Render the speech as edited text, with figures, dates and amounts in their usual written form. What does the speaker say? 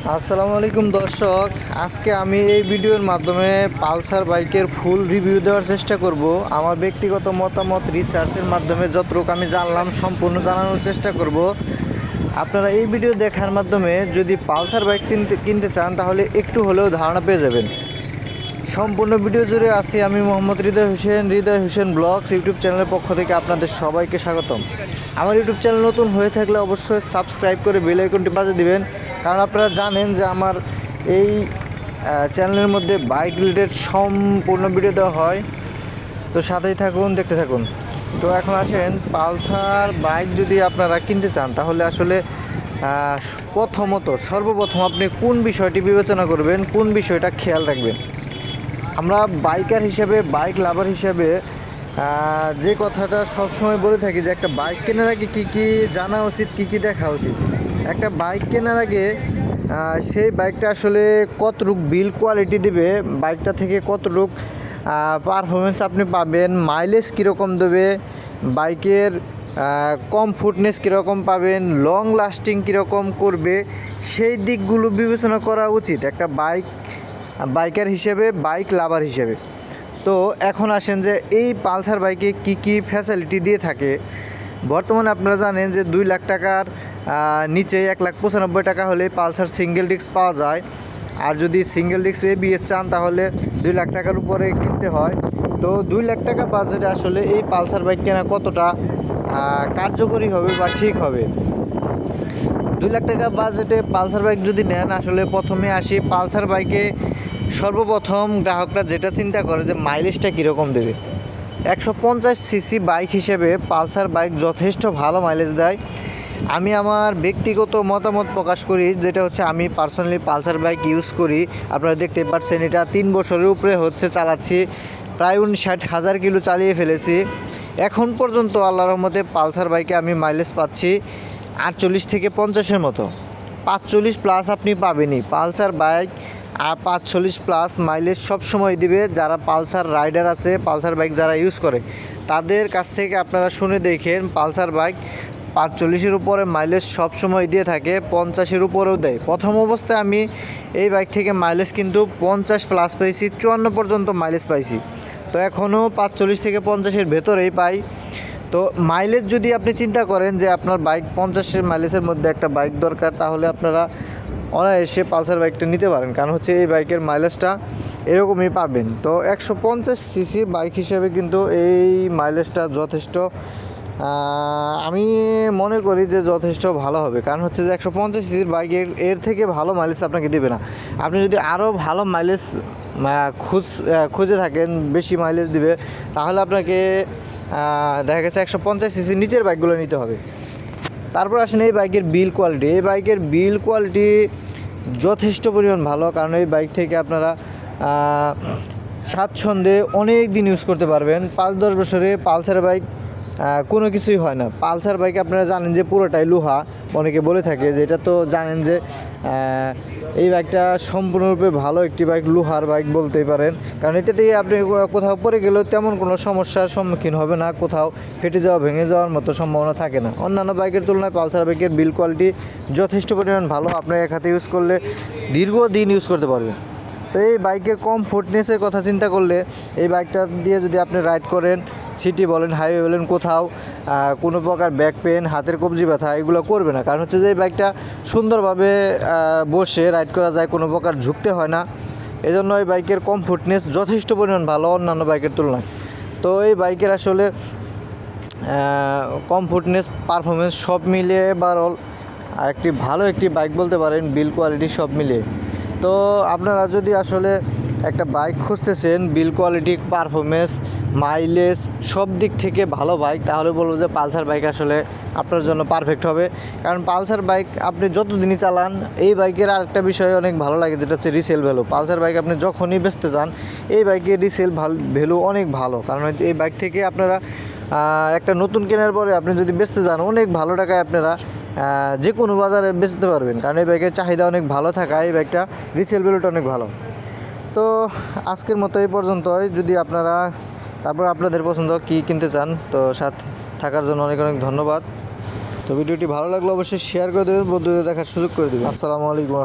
আসসালামু আলাইকুম দর্শক, আজকে আমি এই ভিডিওর মাধ্যমে পালসার বাইকের ফুল রিভিউ দেওয়ার চেষ্টা করব। আমার ব্যক্তিগত মতামত রিসার্চের মাধ্যমে যতটুকু আমি জানলাম সম্পূর্ণ জানানোর চেষ্টা করব। আপনারা এই ভিডিও দেখার মাধ্যমে যদি পালসার বাইক কিনতে চান তাহলে একটু হলেও ধারণা পেয়ে যাবেন। সম্পূর্ণ ভিডিও জুড়ে আছি আমি মোহাম্মদ হৃদয় হোসেন ব্লগস ইউটিউব চ্যানেলের পক্ষ থেকে আপনাদের সবাইকে স্বাগতম। আমার ইউটিউব চ্যানেল নতুন হয়ে থাকলে অবশ্যই সাবস্ক্রাইব করে বেল আইকনটি বাজিয়ে দিবেন, কারণ আপনারা জানেন যে আমার এই চ্যানেলের মধ্যে বাইক রিলেটেড সম্পূর্ণ ভিডিও দেওয়া হয়। তো সাথেই থাকুন, দেখতে থাকুন। তো এখন আসেন, পালসার বাইক যদি আপনারা কিনতে চান তাহলে আসলে সর্বপ্রথম আপনি কোন বিষয়টি বিবেচনা করবেন, কোন বিষয়টা খেয়াল রাখবেন। আমরা বাইকার হিসেবে, বাইক লাভার হিসেবে যে কথাটা সবসময় বলে থাকি যে একটা বাইক কেনার আগে কী কী জানা উচিত, কী কী দেখা উচিত। একটা বাইক কেনার আগে সেই বাইকটা আসলে কতটুক বিল্ড কোয়ালিটি দেবে, বাইকটা থেকে কতটুক পারফরমেন্স আপনি পাবেন, মাইলেজ কীরকম দেবে, বাইকের কমফোর্টনেস কীরকম পাবেন, লং লাস্টিং কীরকম করবে, সেই দিকগুলো বিবেচনা করা উচিত একটা বাইকার হিসেবে, বাইক লাভার হিসেবে। তো এখন আসেন যে এই পালসার বাইকে কি কি ফ্যাসিলিটি দিয়ে থাকে। বর্তমানে আপনারা জানেন যে 2 লাখ টাকার নিচে 1,95,000 টাকা হলে পালসার সিঙ্গেল ডিস্ক পাওয়া যায়। আর যদি সিঙ্গেল ডিস্ক ABS চান তাহলে 2 লাখ টাকার উপরে কিনতে হয়। তো 2 লাখ টাকা বাজেটে আসলে এই পালসার বাইক কেনা কতটা কার্যকরী হবে বা ঠিক হবে। 2 লাখ টাকা বাজেটে পালসার বাইক যদি নেন, আসলে প্রথমে আসি পালসার বাইকে। সর্বপ্রথম গ্রাহকরা যেটা চিন্তা করে যে মাইলেজটা কীরকম দেবে। 150cc বাইক হিসেবে পালসার বাইক যথেষ্ট ভালো মাইলেজ দেয়। আমি আমার ব্যক্তিগত মতামত প্রকাশ করি, যেটা হচ্ছে আমি পার্সোনালি পালসার বাইক ইউজ করি। আপনারা দেখতে পাচ্ছেন এটা 3 বছরের উপরে হচ্ছে চালাচ্ছি, প্রায় 59,000 কিলো চালিয়ে ফেলেছি। এখন পর্যন্ত আল্লাহর রহমতে পালসার বাইকে আমি মাইলেজ পাচ্ছি 48 থেকে 50-এর মতো। 45 প্লাস আপনি পাবেনই পালসার বাইক, আর 45 প্লাস মাইলেজ সবসময় দিবে। যারা পালসার রাইডার আছে, পালসার বাইক যারা ইউজ করে, তাদের কাছ থেকে আপনারা শুনে দেখেন পালসার বাইক 45-এর উপরে মাইলেজ সবসময় দিয়ে থাকে, 50-এর উপরেও দেয়। প্রথম অবস্থায় আমি এই বাইক থেকে মাইলেজ কিন্তু 50 প্লাস পাইছি, 54 পর্যন্ত মাইলেজ পাইছি। তো এখনও 45 থেকে 50-এর ভেতরেই পাই। তো মাইলেজ যদি আপনি চিন্তা করেন যে আপনার বাইক 50-এর মাইলেজের মধ্যে একটা বাইক দরকার, তাহলে আপনারা অনায়াসে পালসার বাইকটা নিতে পারেন, কারণ হচ্ছে এই বাইকের মাইলেজটা এরকমই পাবেন। তো 150cc বাইক হিসেবে কিন্তু এই মাইলেজটা যথেষ্ট, আমি মনে করি যে যথেষ্ট ভালো হবে। কারণ হচ্ছে যে 150cc বাইক এর থেকে ভালো মাইলেজ আপনাকে দেবে না। আপনি যদি আরও ভালো মাইলেজ খুঁজে থাকেন, বেশি মাইলেজ দিবে, তাহলে আপনাকে দেখা গেছে 150cc নিচের বাইকগুলো নিতে হবে। তারপর আসেন এই বাইকের বিল কোয়ালিটি। এই বাইকের বিল কোয়ালিটি যথেষ্ট পরিমাণ ভালো, কারণ এই বাইক থেকে আপনারা স্বাচ্ছন্দ্যে অনেক দিন ইউজ করতে পারবেন। 5-10 বছরে পালসার বাইক কোনো কিছুই হয় না। পালসার বাইক আপনারা জানেন যে পুরোটাই লোহা, অনেকে বলে থাকে যে এটা তো জানেন যে এই বাইকটা সম্পূর্ণরূপে ভালো একটি বাইক, লোহার বাইক বলতেই পারেন। কারণ এটা দিয়ে আপনি কোথাও পড়ে গেলেও তেমন কোনো সমস্যার সম্মুখীন হবে না, কোথাও ফেটে যাওয়া, ভেঙে যাওয়ার মতো সম্ভাবনা থাকে না। অন্যান্য বাইকের তুলনায় পালসার বাইকের বিল কোয়ালিটি যথেষ্ট পরিমাণ ভালো। আপনি এক হাতে ইউজ করলে দীর্ঘদিন ইউজ করতে পারবেন। তো এই বাইকের কমফোর্টনেসের কথা চিন্তা করলে, এই বাইকটা দিয়ে যদি আপনি রাইড করেন, সিটি বলেন, হাইওয়ে বলেন, কোথাও কোনো প্রকার ব্যাক পেন, হাতের কবজি ব্যথা এগুলো করবে না। কারণ হচ্ছে যে এই বাইকটা সুন্দরভাবে বসে রাইড করা যায়, কোনো প্রকার ঝুঁকতে হয় না। এজন্য এই বাইকের কমফোর্টনেস যথেষ্ট পরিমাণ ভালো অন্যান্য বাইকের তুলনায়। তো এই বাইকের আসলে কমফোর্টনেস, পারফরমেন্স সব মিলিয়ে ওভারঅল একটি ভালো একটি বাইক বলতে পারেন, বিল কোয়ালিটি সব মিলিয়ে। তো আপনারা যদি আসলে একটা বাইক খুঁজতেছেন বিল কোয়ালিটি, পারফরমেন্স, মাইলেজ সব দিক থেকে ভালো বাইক, তাহলে বলবো যে পালসার বাইক আসলে আপনার জন্য পারফেক্ট হবে। কারণ পালসার বাইক আপনি যতদিনই চালান, এই বাইকের আরেকটা বিষয় অনেক ভালো লাগে, যেটা হচ্ছে রিসেল ভ্যালু। পালসার বাইক আপনি যখনই বেচতে চান, এই বাইকের রিসেল ভ্যালু অনেক ভালো। কারণ হচ্ছে এই বাইক থেকে আপনারা একটা নতুন কেনার পরে আপনি যদি বেচতে যান, অনেক ভালো টাকায় আপনারা যে কোনো বাজারে বেচতে পারবেন। কারণ এই বাইকের চাহিদা অনেক ভালো থাকায় এই বাইকটা রিসেল ভ্যালুটা অনেক ভালো। তো আজকের মতো এই পর্যন্তই। যদি আপনারা তারপর আপনাদের পছন্দ কী কিনতে চান, তো সাথে থাকার জন্য অনেক অনেক ধন্যবাদ। তো ভিডিওটি ভালো লাগলে অবশ্যই শেয়ার করে দেবেন, বন্ধুদের দেখার সুযোগ করে দেবেন। আসসালামু আলাইকুম।